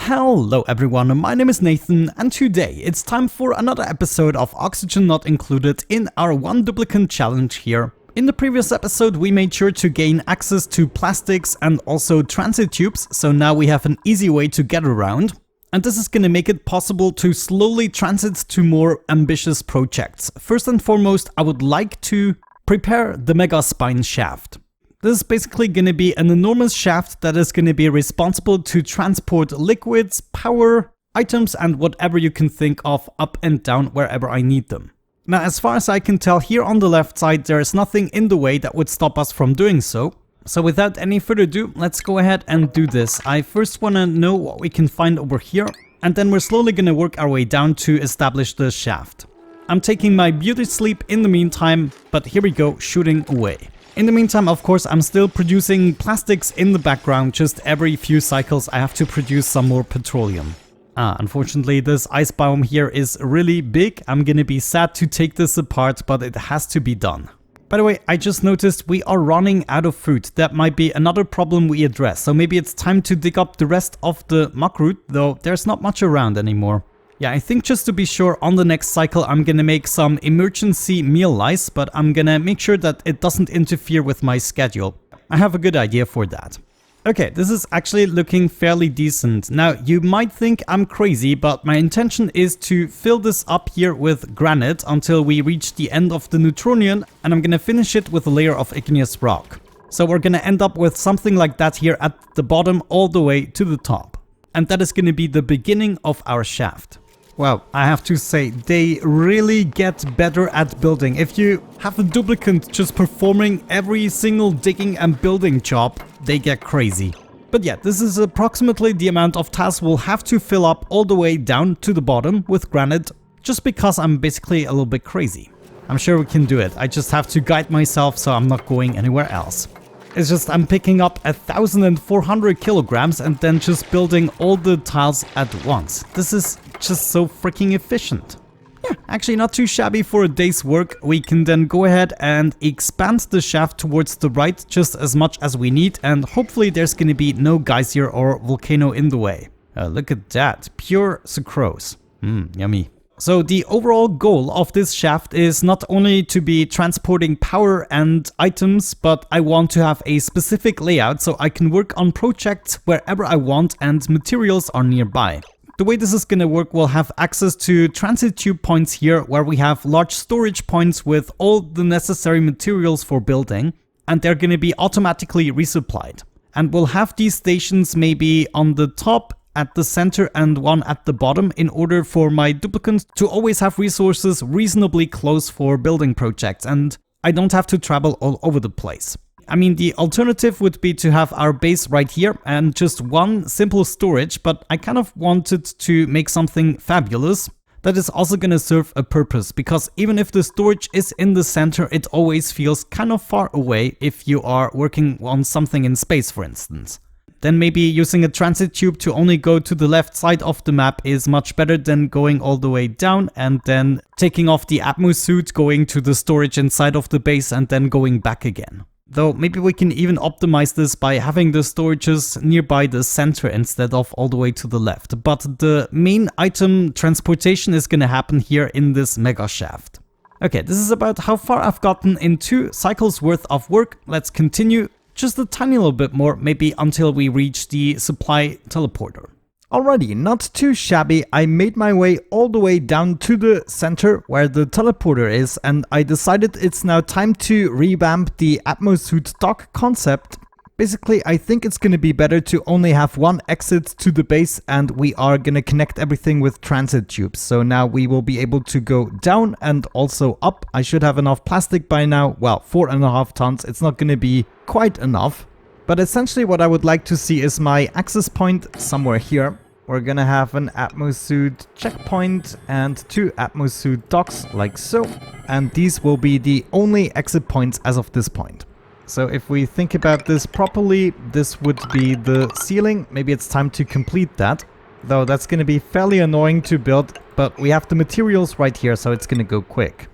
Hello everyone, my name is Nathan and today it's time for another episode of Oxygen Not Included in our one duplicate challenge here. In the previous episode we made sure to gain access to plastics and also transit tubes, so now we have an easy way to get around. And this is gonna make it possible to slowly transit to more ambitious projects. First and foremost, I would like to prepare the Mega Spine shaft. This is basically going to be an enormous shaft that is going to be responsible to transport liquids, power, items and whatever you can think of up and down wherever I need them. Now, as far as I can tell, here on the left side there is nothing in the way that would stop us from doing so. So without any further ado, let's go ahead and do this. I first want to know what we can find over here, and then we're slowly going to work our way down to establish the shaft. I'm taking my beauty sleep in the meantime, but here we go, shooting away. In the meantime, of course, I'm still producing plastics in the background. Just every few cycles I have to produce some more petroleum. Unfortunately, this ice biome here is really big. I'm gonna be sad to take this apart, but it has to be done. By the way, I just noticed we are running out of food. That might be another problem we address. So maybe it's time to dig up the rest of the muck root, though there's not much around anymore. Yeah, I think just to be sure, on the next cycle I'm gonna make some emergency meal lice, but I'm gonna make sure that it doesn't interfere with my schedule. I have a good idea for that. Okay, this is actually looking fairly decent. Now, you might think I'm crazy, but my intention is to fill this up here with granite until we reach the end of the Neutronian, and I'm gonna finish it with a layer of igneous rock. So we're gonna end up with something like that here at the bottom all the way to the top. And that is gonna be the beginning of our shaft. Well, I have to say, they really get better at building. If you have a duplicate just performing every single digging and building job, they get crazy. But yeah, this is approximately the amount of tiles we'll have to fill up all the way down to the bottom with granite, just because I'm basically a little bit crazy. I'm sure we can do it. I just have to guide myself so I'm not going anywhere else. It's just I'm picking up 1,400 kilograms and then just building all the tiles at once. This is just so freaking efficient. Yeah, actually not too shabby for a day's work. We can then go ahead and expand the shaft towards the right just as much as we need, and hopefully there's gonna be no geyser or volcano in the way. Look at that, pure sucrose. Yummy. So the overall goal of this shaft is not only to be transporting power and items, but I want to have a specific layout so I can work on projects wherever I want and materials are nearby. The way this is gonna work, we'll have access to transit tube points here where we have large storage points with all the necessary materials for building, and they're gonna be automatically resupplied. And we'll have these stations maybe on the top, at the center and one at the bottom in order for my duplicants to always have resources reasonably close for building projects, and I don't have to travel all over the place. I mean, the alternative would be to have our base right here and just one simple storage, but I kind of wanted to make something fabulous that is also gonna serve a purpose, because even if the storage is in the center, it always feels kind of far away if you are working on something in space, for instance. Then maybe using a transit tube to only go to the left side of the map is much better than going all the way down and then taking off the Atmos suit, going to the storage inside of the base and then going back again. Though maybe we can even optimize this by having the storages nearby the center instead of all the way to the left. But the main item transportation is gonna happen here in this mega shaft. Okay, this is about how far I've gotten in 2 cycles worth of work. Let's continue. Just a tiny little bit more, maybe until we reach the supply teleporter. Alrighty, not too shabby. I made my way all the way down to the center where the teleporter is, and I decided it's now time to revamp the Atmosuit dock concept. Basically, I think it's gonna be better to only have one exit to the base, and we are gonna connect everything with transit tubes. So now we will be able to go down and also up. I should have enough plastic by now. Well, 4.5 tons. It's not gonna be quite enough. But essentially what I would like to see is my access point somewhere here. We're gonna have an Atmosuit checkpoint and 2 Atmosuit docks like so. And these will be the only exit points as of this point. So if we think about this properly, this would be the ceiling. Maybe it's time to complete that. Though that's going to be fairly annoying to build, but we have the materials right here, so it's going to go quick.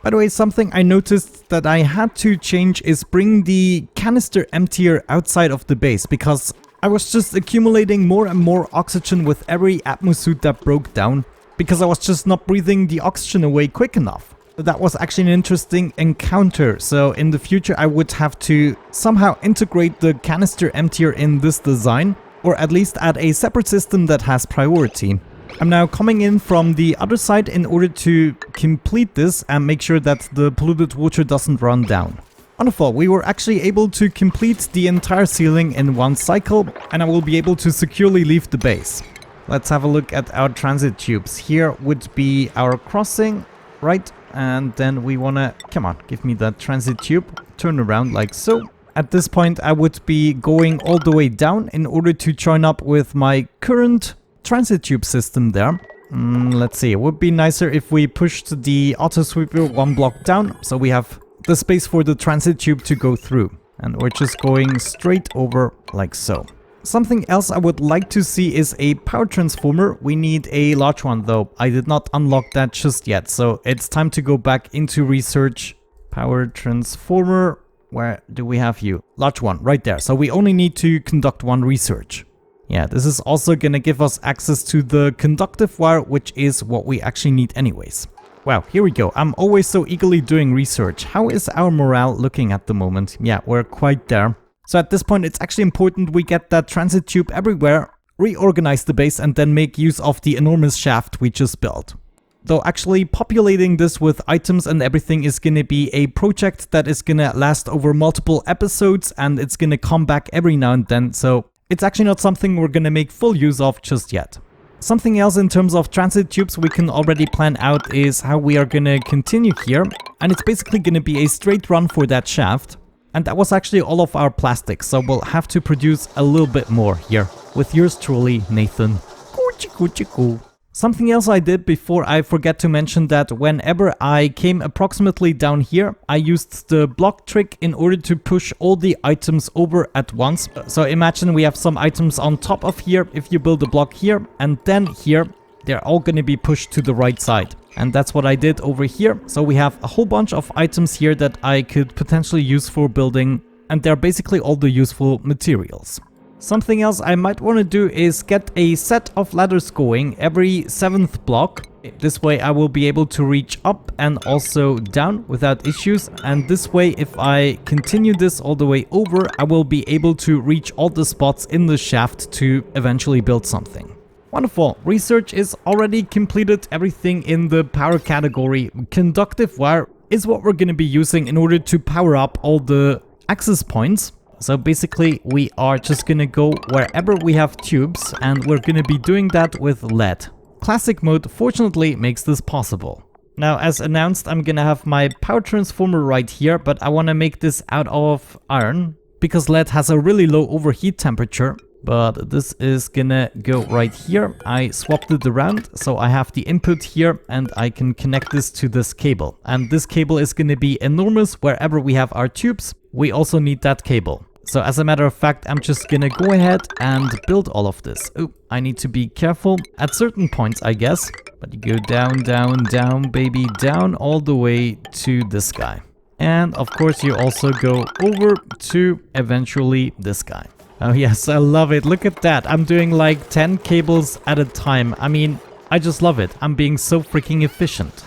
By the way, something I noticed that I had to change is bring the canister emptier outside of the base, because I was just accumulating more and more oxygen with every atmosuit that broke down, because I was just not breathing the oxygen away quick enough. That was actually an interesting encounter, so in the future I would have to somehow integrate the canister emptier in this design, or at least add a separate system that has priority. I'm now coming in from the other side in order to complete this and make sure that the polluted water doesn't run down. Wonderful, we were actually able to complete the entire ceiling in one cycle, and I will be able to securely leave the base. Let's have a look at our transit tubes. Here would be our crossing, right? And then we wanna, come on, give me that transit tube, turn around like so. At this point I would be going all the way down in order to join up with my current transit tube system there. Let's see, it would be nicer if we pushed the auto sweeper one block down, so we have the space for the transit tube to go through. And we're just going straight over like so. Something else I would like to see is a power transformer. We need a large one though. I did not unlock that just yet, so it's time to go back into research. Power transformer, where do we have you? Large one, right there. So we only need to conduct one research. Yeah, this is also gonna give us access to the conductive wire, which is what we actually need anyways. Wow, here we go. I'm always so eagerly doing research. How is our morale looking at the moment? Yeah, we're quite there. So at this point, it's actually important we get that transit tube everywhere, reorganize the base, and then make use of the enormous shaft we just built. Though actually populating this with items and everything is gonna be a project that is gonna last over multiple episodes, and it's gonna come back every now and then, so it's actually not something we're gonna make full use of just yet. Something else in terms of transit tubes we can already plan out is how we are gonna continue here, and it's basically gonna be a straight run for that shaft. And that was actually all of our plastic, so we'll have to produce a little bit more here. With yours truly, Nathan. Something else I did before I forget to mention that whenever I came approximately down here, I used the block trick in order to push all the items over at once. So imagine we have some items on top of here. If you build a block here and then here, they're all going to be pushed to the right side. And that's what I did over here. So we have a whole bunch of items here that I could potentially use for building, and they're basically all the useful materials. Something else I might want to do is get a set of ladders going every 7th block. This way I will be able to reach up and also down without issues. And this way, if I continue this all the way over, I will be able to reach all the spots in the shaft to eventually build something. Wonderful, research is already completed. Everything in the power category. Conductive wire is what we're going to be using in order to power up all the access points. So basically we are just going to go wherever we have tubes, and we're going to be doing that with lead. Classic mode fortunately makes this possible. Now, as announced, I'm going to have my power transformer right here, but I want to make this out of iron because lead has a really low overheat temperature. But this is gonna go right here. I swapped it around, so I have the input here and I can connect this to this cable. And this cable is gonna be enormous wherever we have our tubes. We also need that cable. So as a matter of fact, I'm just gonna go ahead and build all of this. Oh, I need to be careful at certain points, I guess. But you go down, down, down, baby, down all the way to this guy. And of course you also go over to eventually this guy. Oh yes, I love it. Look at that. I'm doing like 10 cables at a time. I mean, I just love it. I'm being so freaking efficient.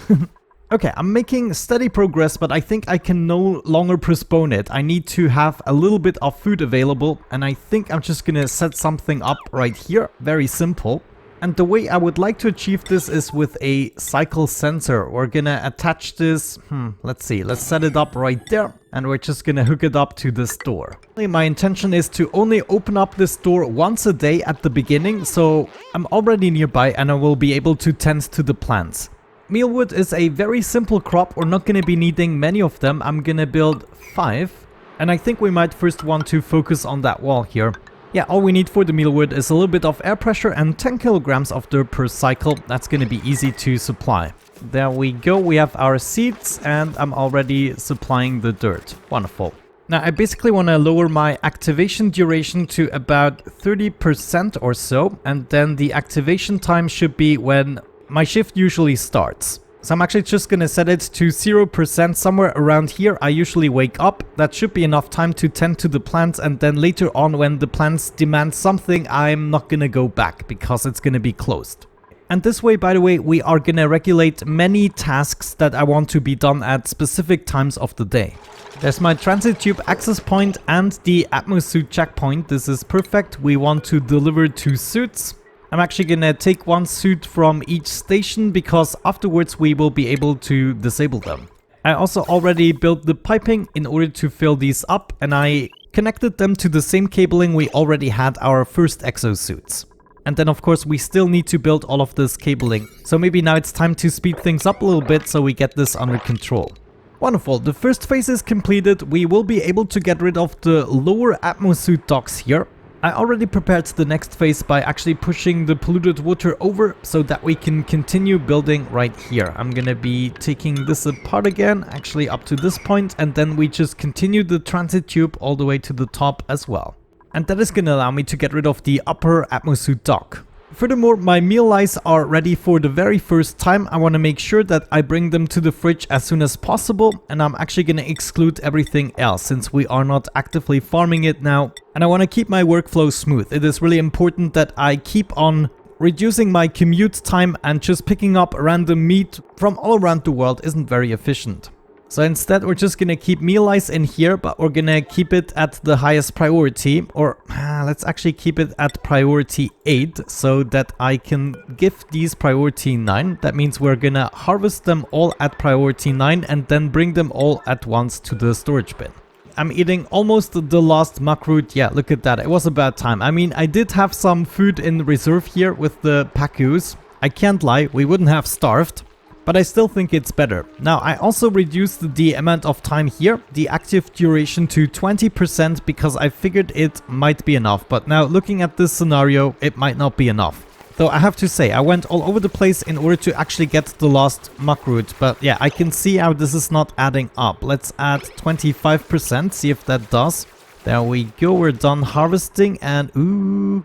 Okay, I'm making steady progress, but I think I can no longer postpone it. I need to have a little bit of food available, and I think I'm just gonna set something up right here. Very simple. And the way I would like to achieve this is with a cycle sensor. We're gonna attach this, let's see, let's set it up right there. And we're just gonna hook it up to this door. My intention is to only open up this door once a day at the beginning, so I'm already nearby and I will be able to tend to the plants. Mealwood is a very simple crop. We're not gonna be needing many of them. I'm gonna build 5. And I think we might first want to focus on that wall here. Yeah, all we need for the mealwood is a little bit of air pressure and 10 kilograms of dirt per cycle. That's going to be easy to supply. There we go. We have our seeds and I'm already supplying the dirt. Wonderful. Now, I basically want to lower my activation duration to about 30% or so. And then the activation time should be when my shift usually starts. So I'm actually just gonna set it to 0% somewhere around here. I usually wake up. That should be enough time to tend to the plants, and then later on when the plants demand something, I'm not gonna go back because it's gonna be closed. And this way, by the way, we are gonna regulate many tasks that I want to be done at specific times of the day. There's my transit tube access point and the atmosuit checkpoint. This is perfect. We want to deliver 2 suits. I'm actually gonna take 1 suit from each station because afterwards we will be able to disable them. I also already built the piping in order to fill these up, and I connected them to the same cabling we already had our first exosuits. And then of course we still need to build all of this cabling. So maybe now it's time to speed things up a little bit so we get this under control. Wonderful, the first phase is completed. We will be able to get rid of the lower atmosuit docks here. I already prepared the next phase by actually pushing the polluted water over so that we can continue building right here. I'm gonna be taking this apart again, actually up to this point, and then we just continue the transit tube all the way to the top as well. And that is gonna allow me to get rid of the upper atmosuit dock. Furthermore, my meal lice are ready for the very first time. I want to make sure that I bring them to the fridge as soon as possible, and I'm actually going to exclude everything else since we are not actively farming it now. And I want to keep my workflow smooth. It is really important that I keep on reducing my commute time, and just picking up random meat from all around the world isn't very efficient. So instead we're just gonna keep meal lice in here, but we're gonna keep it at the highest priority, or let's actually keep it at priority 8 so that I can give these priority 9. That means we're gonna harvest them all at priority 9 and then bring them all at once to the storage bin. I'm eating almost the last muckroot. Yeah, look at that. It was about time. I mean, I did have some food in reserve here with the pacus. I can't lie, we wouldn't have starved. But I still think it's better. Now, I also reduced the amount of time here, the active duration, to 20% because I figured it might be enough. But now, looking at this scenario, it might not be enough. Though I have to say, I went all over the place in order to actually get the last muckroot. But yeah, I can see how this is not adding up. Let's add 25%, see if that does. There we go, we're done harvesting and ooh.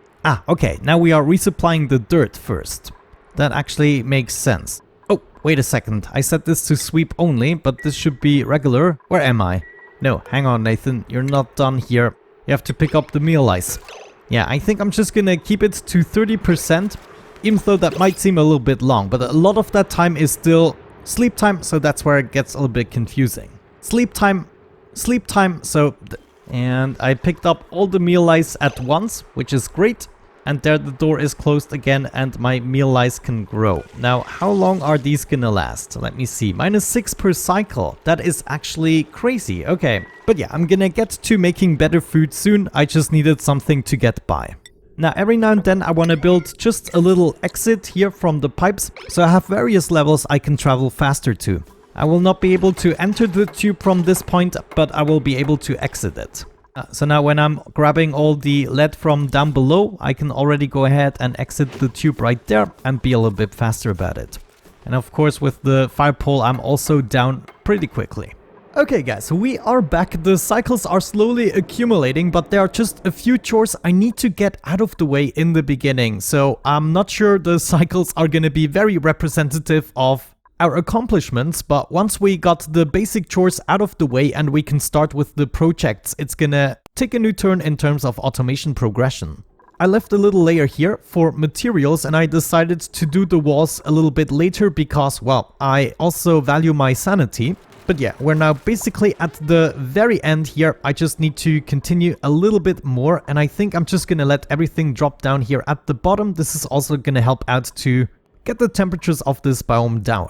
Okay, now we are resupplying the dirt first. That actually makes sense. Wait a second, I set this to sweep only, but this should be regular. Where am I? No, hang on Nathan, you're not done here. You have to pick up the meal lice. Yeah, I think I'm just gonna keep it to 30%, even though that might seem a little bit long, but a lot of that time is still sleep time, so that's where it gets a little bit confusing. Sleep time, so... And I picked up all the meal lice at once, which is great. And there the door is closed again and my meal lice can grow. Now, how long are these gonna last? Let me see. -6 per cycle. That is actually crazy. Okay. But yeah, I'm gonna get to making better food soon. I just needed something to get by. Now, every now and then I want to build just a little exit here from the pipes. So I have various levels I can travel faster to. I will not be able to enter the tube from this point, but I will be able to exit it. So now when I'm grabbing all the lead from down below, I can already go ahead and exit the tube right there and be a little bit faster about it. And of course with the fire pole I'm also down pretty quickly. Okay guys, we are back. The cycles are slowly accumulating, but there are just a few chores I need to get out of the way in the beginning. So I'm not sure the cycles are gonna be very representative of our accomplishments, but once we got the basic chores out of the way and we can start with the projects, it's gonna take a new turn in terms of automation progression. I left a little layer here for materials and I decided to do the walls a little bit later because, well, I also value my sanity. But yeah, we're now basically at the very end here. I just need to continue a little bit more, and I think I'm just gonna let everything drop down here at the bottom. This is also gonna help out to get the temperatures of this biome down.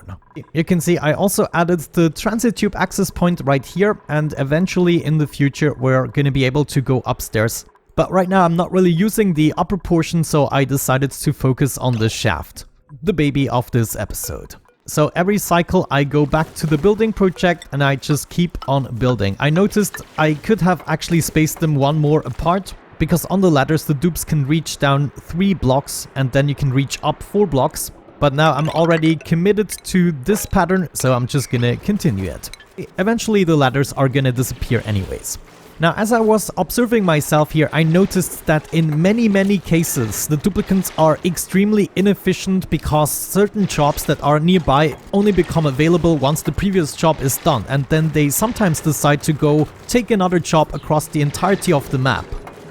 You can see I also added the transit tube access point right here, and eventually in the future we're gonna be able to go upstairs. But right now I'm not really using the upper portion, so I decided to focus on the shaft, the baby of this episode. So every cycle I go back to the building project and I just keep on building. I noticed I could have actually spaced them one more apart, because on the ladders the dupes can reach down 3 blocks and then you can reach up 4 blocks. But now I'm already committed to this pattern, so I'm just gonna continue it. Eventually the ladders are gonna disappear anyways. Now, as I was observing myself here, I noticed that in many cases, the duplicants are extremely inefficient because certain jobs that are nearby only become available once the previous job is done, and then they sometimes decide to go take another job across the entirety of the map,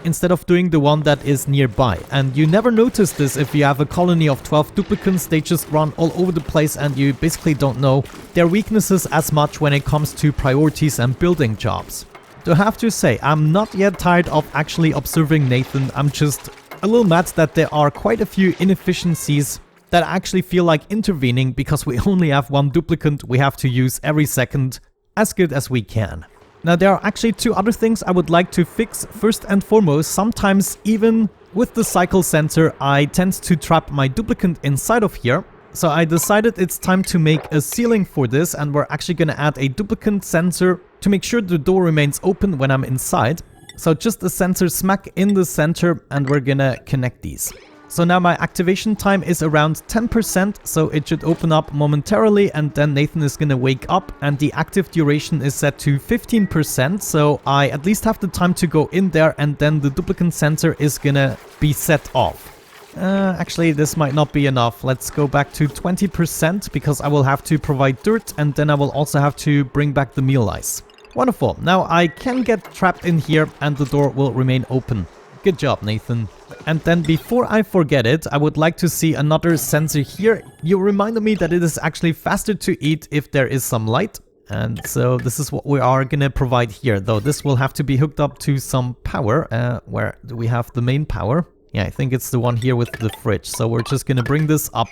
instead of doing the one that is nearby. And you never notice this if you have a colony of 12 duplicants. They just run all over the place and you basically don't know their weaknesses as much when it comes to priorities and building jobs. Do have to say, I'm not yet tired of actually observing Nathan. I'm just a little mad that there are quite a few inefficiencies that I actually feel like intervening because we only have one duplicant we have to use every second as good as we can. Now, there are actually two other things I would like to fix. First and foremost, sometimes even with the cycle sensor, I tend to trap my duplicant inside of here. So I decided it's time to make a ceiling for this, and we're actually going to add a duplicant sensor to make sure the door remains open when I'm inside. So just a sensor smack in the center, and we're going to connect these. So now my activation time is around 10%, so it should open up momentarily, and then Nathan is going to wake up, and the active duration is set to 15%, so I at least have the time to go in there, and then the duplicant sensor is going to be set off. Actually, this might not be enough. Let's go back to 20% because I will have to provide dirt, and then I will also have to bring back the meal ice. Wonderful. Now I can get trapped in here and the door will remain open. Good job, Nathan. And then before I forget it, I would like to see another sensor here. You reminded me that it is actually faster to eat if there is some light. And so this is what we are gonna provide here, though this will have to be hooked up to some power. Where do we have the main power? Yeah, I think it's the one here with the fridge. So we're just gonna bring this up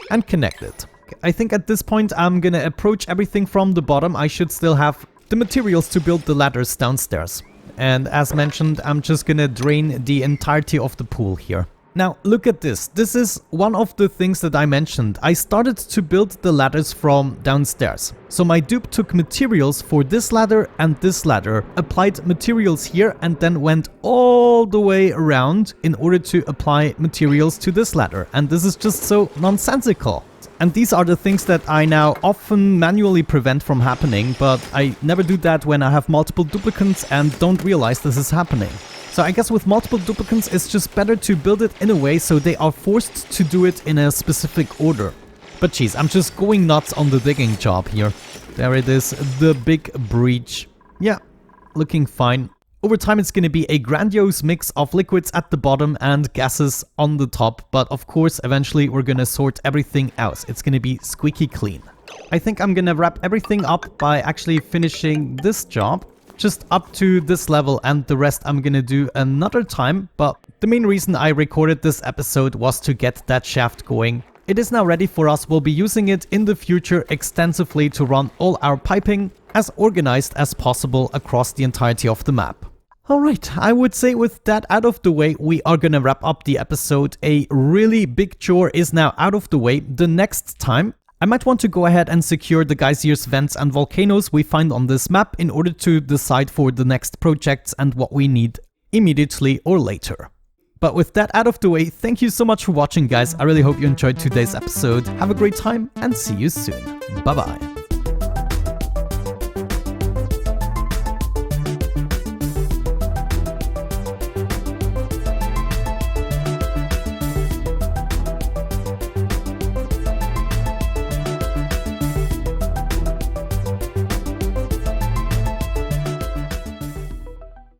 and connect it. I think at this point I'm gonna approach everything from the bottom. I should still have the materials to build the ladders downstairs. And as mentioned, I'm just gonna drain the entirety of the pool here. Now, look at this. This is one of the things that I mentioned. I started to build the ladders from downstairs. So my dupe took materials for this ladder and this ladder, applied materials here, and then went all the way around in order to apply materials to this ladder. And this is just so nonsensical. And these are the things that I now often manually prevent from happening, but I never do that when I have multiple duplicants and don't realize this is happening. So I guess with multiple duplicants, it's just better to build it in a way so they are forced to do it in a specific order. But geez, I'm just going nuts on the digging job here. There it is, the big breach. Yeah, looking fine. Over time, it's going to be a grandiose mix of liquids at the bottom and gases on the top. But of course, eventually we're going to sort everything out. It's going to be squeaky clean. I think I'm going to wrap everything up by actually finishing this job. Just up to this level, and the rest I'm gonna do another time, but the main reason I recorded this episode was to get that shaft going. It is now ready for us. We'll be using it in the future extensively to run all our piping as organized as possible across the entirety of the map. Alright, I would say with that out of the way, we are gonna wrap up the episode. A really big chore is now out of the way. The next time, I might want to go ahead and secure the geysers, vents and volcanoes we find on this map in order to decide for the next projects and what we need immediately or later. But with that out of the way, thank you so much for watching, guys. I really hope you enjoyed today's episode. Have a great time and see you soon. Bye bye.